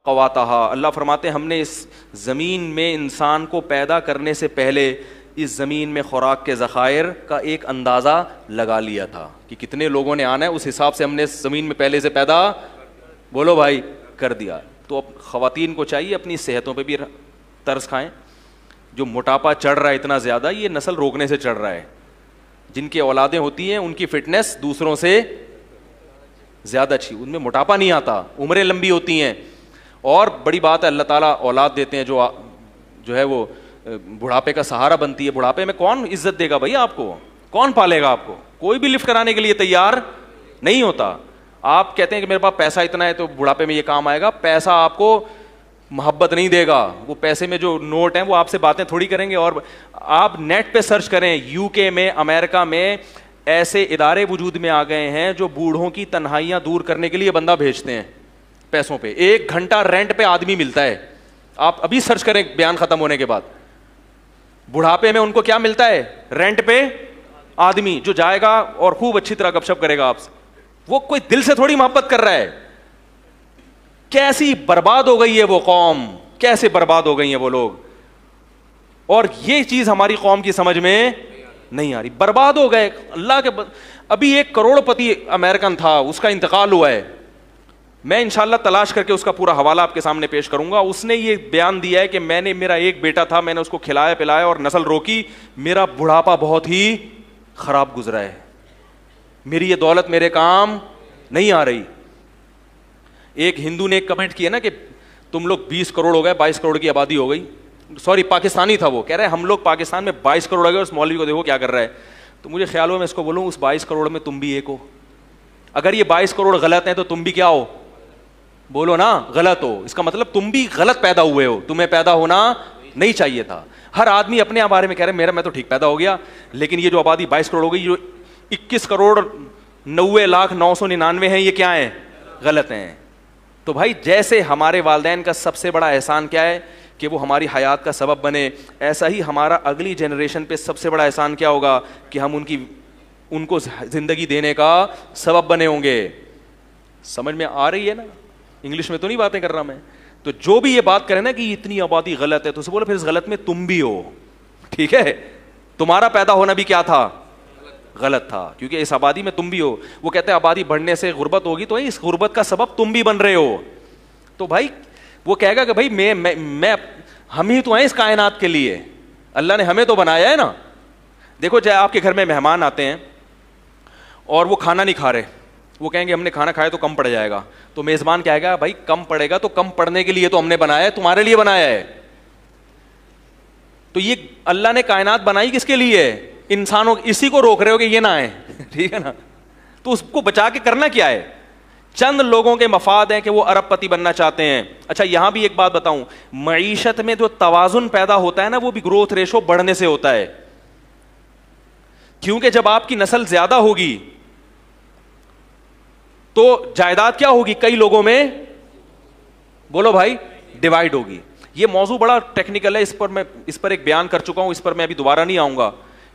قواتہا، اللہ فرماتے ہیں ہم نے اس زمین میں انسان کو پیدا کرنے سے پہلے اس زمین میں خوراک کے ذخائر کا ایک اندازہ لگا لیا تھا کہ کتنے لوگوں نے آنا ہے، اس حساب سے ہم نے اس زمین میں پہلے سے پیدا، بولو بھائی، کر دیا. تو اب خواتین کو چاہیے اپنی صحتوں پہ بھی ترس کھائیں. جو موٹاپا چڑھ رہا ہے اتنا زیادہ، یہ نسل روکنے سے چڑھ رہا ہے. جن کی اولادیں ہوتی ہیں ان کی فٹنس دوسروں سے زیادہ اچھی، ان میں موٹاپا نہیں آتا، عمریں لمبی ہوتی ہیں. اور بڑی بات ہے اللہ تعالیٰ اولاد دیتے ہیں جو ہے وہ بڑھاپے کا سہارا بنتی ہے. بڑھاپے میں کون عزت دے گا بھائی آپ کو؟ کون پالے گا آپ کو؟ کوئی بھی لفٹ کرانے کے لیے تیار نہیں ہوتا. آپ کہتے ہیں کہ میرے پاس پیسہ اتنا ہے تو بڑھاپے میں یہ کام آئے گا. پیسہ آپ کو محبت نہیں دے گا. وہ پیسے میں جو نوٹ ہیں وہ آپ سے باتیں تھوڑی کریں گے. اور آپ نیٹ پہ سرچ کریں، یو کے میں، امریکہ میں ایسے ادارے وجود میں آ گئے ہیں جو بوڑھوں کی تنہائیاں دور کرنے کے لیے بندہ بھیجتے ہیں پیسوں پہ. 1 گھنٹہ رینٹ پہ آدمی ملتا ہے. آپ ابھی سرچ کریں بیان ختم ہونے کے بعد. بڑھاپے میں ان کو کیا ملتا ہے؟ رینٹ پہ آدمی جو جائے گا اور خوب اچھی طرح گپ شپ کرے گا آپ سے. وہ کوئی دل سے تھوڑی محبت کر رہا ہے. کیسی برباد ہو گئی ہے وہ قوم، کیسے برباد ہو گئی ہیں وہ لوگ. اور یہ چیز ہماری قوم کی سمجھ میں نہیں آ رہی. برباد ہو گئے اللہ کے. ابھی 1 کروڑ پتی امریکن تھا، اس کا انتقال ہوا ہے. میں انشاءاللہ تلاش کر کے اس کا پورا حوالہ آپ کے سامنے پیش کروں گا. اس نے یہ بیان دیا ہے کہ میرا ایک بیٹا تھا، میں نے اس کو کھلایا پلایا اور نسل روکی، میرا بڑھاپا بہت ہی خراب گزرا ہے، میری یہ دولت میرے کام نہیں آ رہی. ایک ہندو نے ایک کمنٹ کیا نا کہ تم لوگ 20 کروڑ ہو گئے، 22 کروڑ کی آبادی ہو گئی. سوری پاکستانی تھا وہ، کہہ رہے ہم لوگ پاکستان میں 22 کروڑ ہو گئے، اس مولوی کو دیکھو کیا کر رہا ہے. تو مجھے خیال ہوا میں اس کو بولوں اس 22 کروڑ میں تم بھی ایک ہو. اگر یہ 22 کروڑ غلط ہیں تو تم بھی کیا ہو؟ بولو نا، غلط ہو. اس کا مطلب تم بھی غلط پیدا ہوئے ہو، تمہیں پیدا ہونا نہیں چاہیے تھا. ہر آدمی اپنے بارے میں کہہ رہے میں تو ٹھیک پیدا ہو گیا، لیکن یہ جو آبادی 22 کروڑ ہو گئی، جو 21 کروڑ 90,999 ہیں، یہ کیا ہیں؟ غلط ہیں. تو بھائی جیسے ہمارے والدین کا سب سے بڑا احسان کیا ہے کہ وہ ہماری حیات کا سبب بنے، ایسا ہی ہمارا اگلی جنریشن پہ سب سے بڑا احسان کیا ہوگا کہ ہم ان کو زندگی دینے کا سبب بنے ہوں گے. سمجھ میں آ رہی ہے نا؟ انگلش میں تو نہیں باتیں کر رہا میں. تو جو بھی یہ بات کرے نا کہ اتنی آبادی غلط ہے، تو اسے بولو پھر اس غلط میں تم بھی ہو. ٹھیک ہے، تمہارا پیدا ہونا بھی کیا تھا؟ غلط تھا، کیونکہ اس آبادی میں تم بھی ہو. وہ کہتے ہیں آبادی بڑھنے سے غربت ہوگی، تو اس غربت کا سبب تم بھی بن رہے ہو. تو بھائی وہ کہے گا کہ بھائی میں ہم ہی تو ہیں اس کائنات کے لیے، اللہ نے ہمیں تو بنایا ہے نا. دیکھو چاہے آپ کے گھر میں مہمان آتے ہیں اور وہ کھانا نہیں کھا رہے، وہ کہیں گے ہم نے کھانا کھایا تو کم پڑ جائے گا. تو میزبان کہے گا بھائی کم پڑے گا تو کم پڑنے کے لیے تو ہم نے بنایا ہے، تمہارے لیے بنایا ہے. تو یہ اللہ نے کائنات بنائی کس کے لیے؟ انسانوں. اسی کو روک رہے ہو کہ یہ نہ آئے. ٹھیک ہے نا؟ تو اس کو بچا کے کرنا کیا ہے؟ چند لوگوں کے مفاد ہیں کہ وہ ارب پتی بننا چاہتے ہیں. اچھا یہاں بھی ایک بات بتاؤں، معیشت میں جو توازن پیدا ہوتا ہے نا، وہ بھی گروتھ ریشو بڑھنے سے ہوتا ہے. کیونکہ جب آپ کی نسل زیادہ ہوگی تو جائیداد کیا ہوگی؟ کئی لوگوں میں، بولو بھائی، ڈیوائڈ ہوگی. یہ موضوع بڑا ٹیکنیکل ہے، اس پر ایک بیان کر چکا ہوں، اس پر میں ابھی دوبارہ نہیں آؤں گا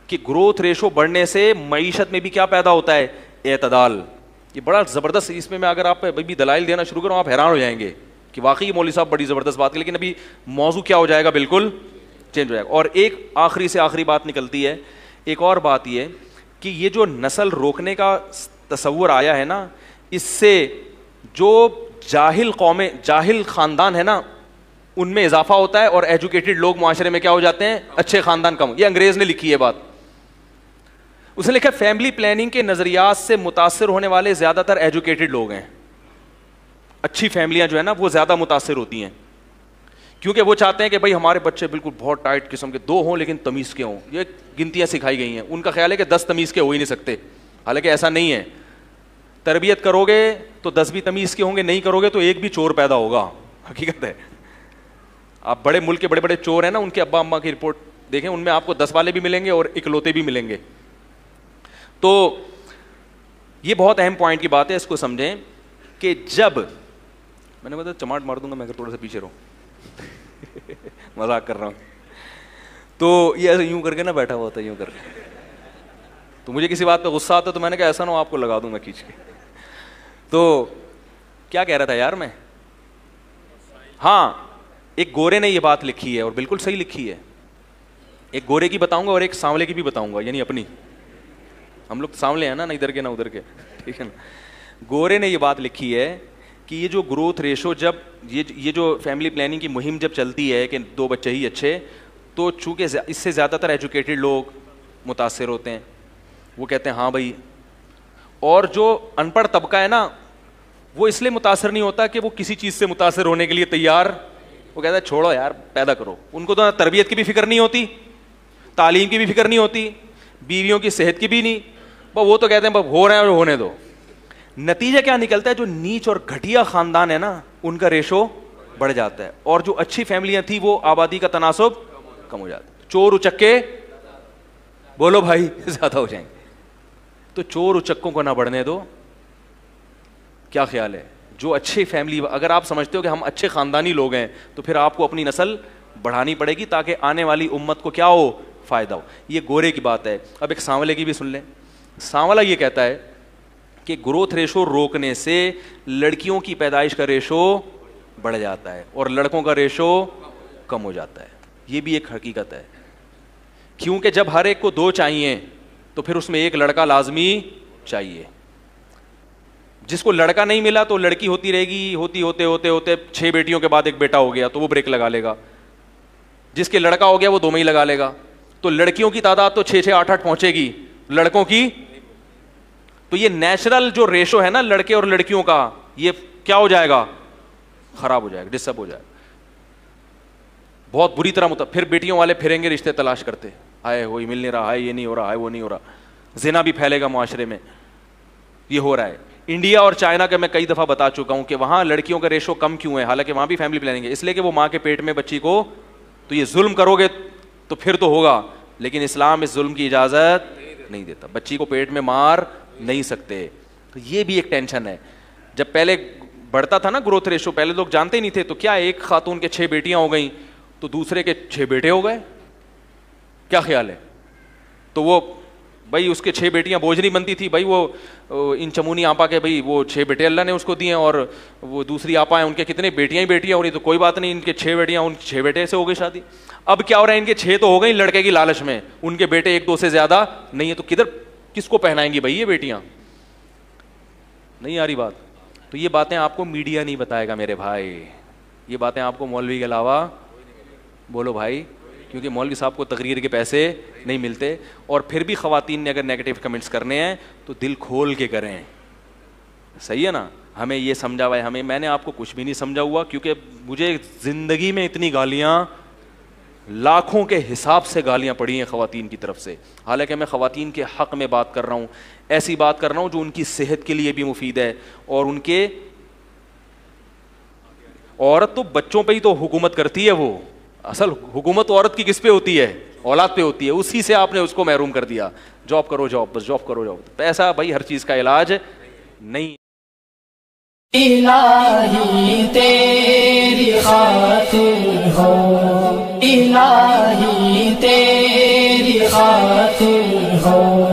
کہ گروتھ ریشو بڑھنے سے معیشت میں بھی کیا پیدا ہوتا ہے؟ اعتدال. یہ بڑا زبردست، اس میں اگر آپ ابھی دلائل دینا شروع کروں آپ حیران ہو جائیں گے کہ واقعی مولوی صاحب بڑی زبردست بات ہے. لیکن ابھی موضوع کیا ہو جائے گا؟ بالکل چینج ہو جائے گا. اور ایک آخری سے آخری بات نکلتی ہے، ایک اور بات یہ کہ یہ جو نسل روکنے کا تصور آیا ہے نا، اس سے جو جاہل قومیں، جاہل خاندان ہے نا، ان میں اضافہ ہوتا ہے، اور ایجوکیٹڈ لوگ معاشرے میں کیا ہو جاتے ہیں؟ اچھے خاندان کم. یہ انگریز نے لکھی ہے بات. اس نے لکھا فیملی پلاننگ کے نظریات سے متاثر ہونے والے زیادہ تر ایجوکیٹڈ لوگ ہیں. اچھی فیملیاں جو ہے نا وہ زیادہ متاثر ہوتی ہیں، کیونکہ وہ چاہتے ہیں کہ بھائی ہمارے بچے بالکل بہت ٹائٹ قسم کے 2 ہوں لیکن تمیز کے ہوں. یہ گنتیاں سکھائی گئی ہیں. ان کا خیال ہے کہ 10 تمیز کے ہو ہی نہیں سکتے، حالانکہ ایسا نہیں ہے. تربیت کرو گے تو 10 بھی تمیز کے ہوں گے، نہیں کرو گے تو ایک بھی چور پیدا ہوگا. حقیقت ہے. آپ بڑے ملک کے بڑے بڑے چور ہیں نا، ان کے ابا اماں کی رپورٹ دیکھیں، ان میں آپ کو 10 والے بھی ملیں گے اور اکلوتے بھی ملیں گے. تو یہ بہت اہم پوائنٹ کی بات ہے، اس کو سمجھیں کہ جب میں نے بتایا چماٹ مار دوں گا میں اگر تھوڑا سا پیچھے رہوں. مذاق کر رہا ہوں. تو یہ ایسے یوں کر کے نا بیٹھا ہوا تھا، یوں کر کے. تو مجھے کسی بات پہ غصہ آتا تو میں نے کہا ایسا نہ ہو آپ کو لگا دوں گا کھینچ کے. تو کیا کہہ رہا تھا یار میں؟ ہاں ایک گورے نے یہ بات لکھی ہے اور بالکل صحیح لکھی ہے. ایک گورے کی بتاؤں گا اور ایک سانولے کی بھی بتاؤں گا, یعنی اپنی, ہم لوگ سانولے ہیں نا, نہ ادھر کے نہ ادھر کے, ٹھیک ہے نا. گورے نے یہ بات لکھی ہے کہ یہ جو گروتھ ریشو جب یہ جو فیملی پلاننگ کی مہم جب چلتی ہے کہ 2 بچے ہی اچھے, تو چونکہ اس سے زیادہ تر ایجوکیٹڈ لوگ متاثر ہوتے ہیں, وہ کہتے ہیں ہاں بھائی, اور جو ان پڑھ طبقہ ہے نا وہ اس لیے متاثر نہیں ہوتا کہ وہ کسی چیز سے متاثر ہونے کے لیے تیار, وہ کہتا ہے چھوڑو یار پیدا کرو. ان کو تو تربیت کی بھی فکر نہیں ہوتی, تعلیم کی بھی فکر نہیں ہوتی, بیویوں کی صحت کی بھی نہیں, وہ تو کہتے ہیں ہو رہے ہیں اور ہونے دو. نتیجہ کیا نکلتا ہے, جو نیچ اور گھٹیا خاندان ہے نا ان کا ریشو بڑھ جاتا ہے, اور جو اچھی فیملیاں تھیں وہ آبادی کا تناسب کم ہو جاتا ہے. چور اچکے بولو بھائی زیادہ ہو جائیں گے, تو چور اچکوں کو نہ بڑھنے دو. کیا خیال ہے, جو اچھی فیملی, اگر آپ سمجھتے ہو کہ ہم اچھے خاندانی لوگ ہیں تو پھر آپ کو اپنی نسل بڑھانی پڑے گی تاکہ آنے والی امت کو کیا ہو, فائدہ ہو. یہ گورے کی بات ہے. اب ایک سانولے کی بھی سن لیں. سانولا یہ کہتا ہے کہ گروتھ ریشو روکنے سے لڑکیوں کی پیدائش کا ریشو بڑھ جاتا ہے اور لڑکوں کا ریشو کم ہو جاتا ہے. یہ بھی ایک حقیقت ہے, کیونکہ جب ہر ایک کو 2 چاہیے تو پھر اس میں ایک لڑکا لازمی چاہیے. جس کو لڑکا نہیں ملا تو لڑکی ہوتی رہے گی, ہوتے 6 بیٹیوں کے بعد ایک بیٹا ہو گیا تو وہ بریک لگا لے گا. جس کے لڑکا ہو گیا وہ 2 میں ہی لگا لے گا. تو لڑکیوں کی تعداد تو 6 8 پہنچے گی, لڑکوں کی. تو یہ نیچرل جو ریشو ہے نا لڑکے اور لڑکیوں کا, یہ کیا ہو جائے گا, خراب ہو جائے گا, ڈسٹرب ہو جائے گا بہت بری طرح. پھر بیٹیوں والے پھریں گے رشتے تلاش کرتے, ہائے وہی مل نہیں رہا, ہائے یہ نہیں ہو رہا, ہائے وہ نہیں ہو رہا. زنا بھی پھیلے گا معاشرے میں. یہ ہو رہا ہے. انڈیا اور چائنا کا میں کئی دفعہ بتا چکا ہوں کہ وہاں لڑکیوں کا ریشو کم کیوں ہے, حالانکہ وہاں بھی فیملی پلاننگ ہے, اس لیے کہ وہ ماں کے پیٹ میں بچی کو, تو یہ ظلم کرو گے تو پھر تو ہوگا, لیکن اسلام اس ظلم کی اجازت نہیں دیتا. بچی کو پیٹ میں مار نہیں سکتے. تو یہ بھی ایک ٹینشن ہے. جب پہلے بڑھتا تھا نا گروتھ ریشو, پہلے لوگ جانتے ہی نہیں تھے, تو کیا ایک خاتون کے 6 بیٹیاں ہو گئیں تو دوسرے کے 6 بیٹے ہو گئے. کیا خیال ہے, تو وہ بھائی اس کے 6 بیٹیاں بوجھ نہیں بنتی تھی, بھائی وہ ان چمونی آپا کے بھائی وہ 6 بیٹے اللہ نے اس کو دیے, اور وہ دوسری آپا ہیں ان کے کتنے بیٹیاں ہی بیٹیاں ہو رہی, تو کوئی بات نہیں, ان کے 6 بیٹیاں, ان 6 بیٹے سے ہو گئی شادی. اب کیا ہو رہا ہے, ان کے 6 تو ہو گئی لڑکے کی لالچ میں, ان کے بیٹے 1 2 سے زیادہ نہیں ہے, تو کس کو پہنائیں گی بھائی یہ بیٹیاں. نہیں آ رہی بات. تو یہ باتیں آپ کو میڈیا نہیں بتائے گا میرے بھائی, یہ باتیں آپ کو مولوی کے علاوہ, بولو بھائی, کیونکہ مولوی صاحب کو تقریر کے پیسے نہیں ملتے. اور پھر بھی خواتین نے اگر نیگیٹو کمنٹس کرنے ہیں تو دل کھول کے کریں, صحیح ہے نا. ہمیں یہ سمجھا ہوا ہے, میں نے آپ کو کچھ بھی نہیں سمجھا ہوا, کیونکہ مجھے زندگی میں اتنی گالیاں, لاکھوں کے حساب سے گالیاں پڑی ہیں خواتین کی طرف سے. حالانکہ میں خواتین کے حق میں بات کر رہا ہوں, ایسی بات کر رہا ہوں جو ان کی صحت کے لیے بھی مفید ہے, اور ان کے, عورت تو بچوں پہ ہی تو حکومت کرتی ہے, وہ اصل حکومت عورت کی کس پہ ہوتی ہے, اولاد پہ ہوتی ہے. اسی سے آپ نے اس کو محروم کر دیا, جاب کرو جاب, بس جاب کرو جاب. پیسہ بھائی ہر چیز کا علاج نہیں. الہی تیری خاطر ہو, الہی تیری خاطر ہو.